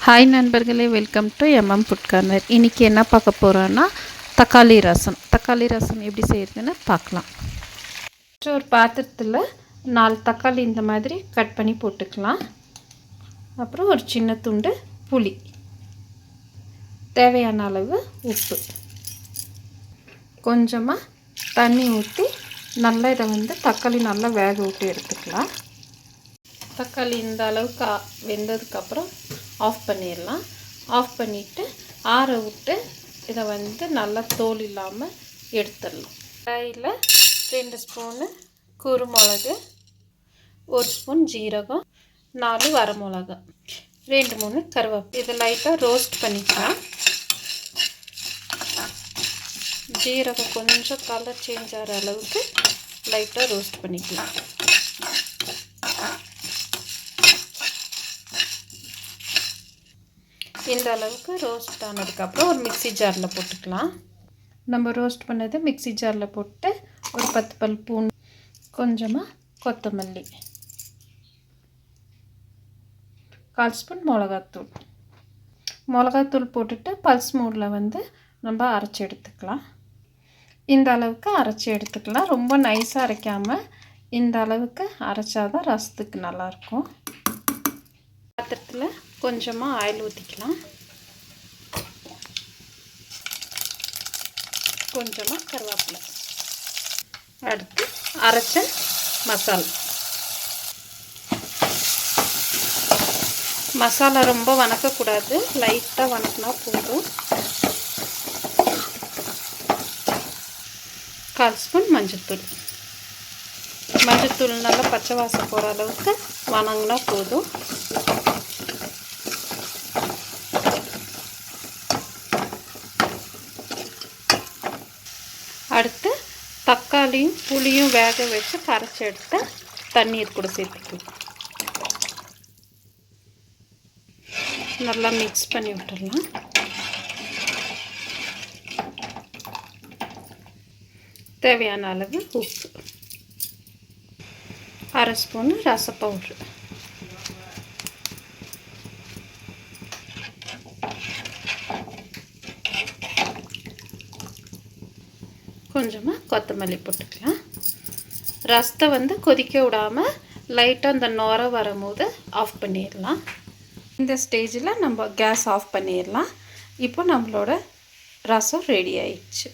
Hi நண்பர்களே, welcome to MM food corner. இன்றைக்கி என்ன பார்க்க போகிறோன்னா தக்காளி ரசம் எப்படி செய்கிறதுன்னு பார்க்கலாம். ஒரு பாத்திரத்தில் 4 தக்காளி இந்த மாதிரி கட் பண்ணி போட்டுக்கலாம். அப்புறம் ஒரு சின்ன துண்டு புளி, தேவையான அளவு உப்பு, கொஞ்சமாக தண்ணி ஊற்றி நல்லா இதை தக்காளி நல்லா வேக விட்டு எடுத்துக்கலாம். தக்காளி இந்த அளவுக்கு வெந்ததுக்கப்புறம் ஆஃப் பண்ணிடலாம். ஆஃப் பண்ணிவிட்டு ஆற விட்டு இதை நல்லா தோல் இல்லாமல் எடுத்துடலாம். கடாயில் 2 ஸ்பூனு குருமிளகு, 1 ஸ்பூன் ஜீரகம், 4 வரமிளகா, 2-3 கருவேப்பிலை. இதை லைட்டாக ரோஸ்ட் பண்ணிக்கலாம். ஜீரகம் கொஞ்சம் கலர் சேஞ்ச் ஆகிற அளவுக்கு லைட்டாக ரோஸ்ட் பண்ணிக்கலாம். இந்த அளவுக்கு ரோஸ்ட் ஆனதுக்கப்புறம் ஒரு மிக்ஸி ஜாரில் போட்டுக்கலாம். நம்ம ரோஸ்ட் பண்ணது மிக்ஸி ஜாரில் போட்டு ஒரு 10 பல் பூண்டு, கொஞ்சமாக கொத்தமல்லி, 1/4 ஸ்பூன் மிளகாத்தூள் போட்டுட்டு பல்ஸ் மோடில் நம்ம அரைச்சி எடுத்துக்கலாம். இந்த அளவுக்கு அரைச்சி எடுத்துக்கலாம். ரொம்ப நைஸாக அரைக்காமல் இந்த அளவுக்கு அரைச்சாதான் ரசத்துக்கு நல்லாயிருக்கும். பாத்திரத்தில் கொஞ்சமாக ஆயில் ஊற்றிக்கலாம். கொஞ்சமாக கருவேப்பிலை, அடுத்து அரைச்ச மசாலா ரொம்ப வணக்கக்கூடாது, லைட்டாக வணக்கினா போதும். 1/4 ஸ்பூன் மஞ்சத்தூள் நல்லா பச்சை வாசம் போகிற அளவுக்கு வணங்கினா போதும். அடுத்து தக்காளியும் புளியும் வேக வச்சு கரைச்சி எடுத்த தண்ணீர் கூட சேர்த்துக்கலாம். நல்லா மிக்ஸ் பண்ணி விட்டுடலாம். தேவையான அளவு உப்பு, 1/2 ஸ்பூன் ரச பவுட்ரு, கொஞ்சமாக கொத்தமல்லி போட்டுக்கலாம். ரசத்தை கொதிக்க விடாமல் லைட்டாக அந்த நுர வரும்போது ஆஃப் பண்ணிடலாம். இந்த ஸ்டேஜில் நம்ம கேஸ் ஆஃப் பண்ணிடலாம். இப்போ நம்மளோட ரசம் ரெடி ஆயிடுச்சு.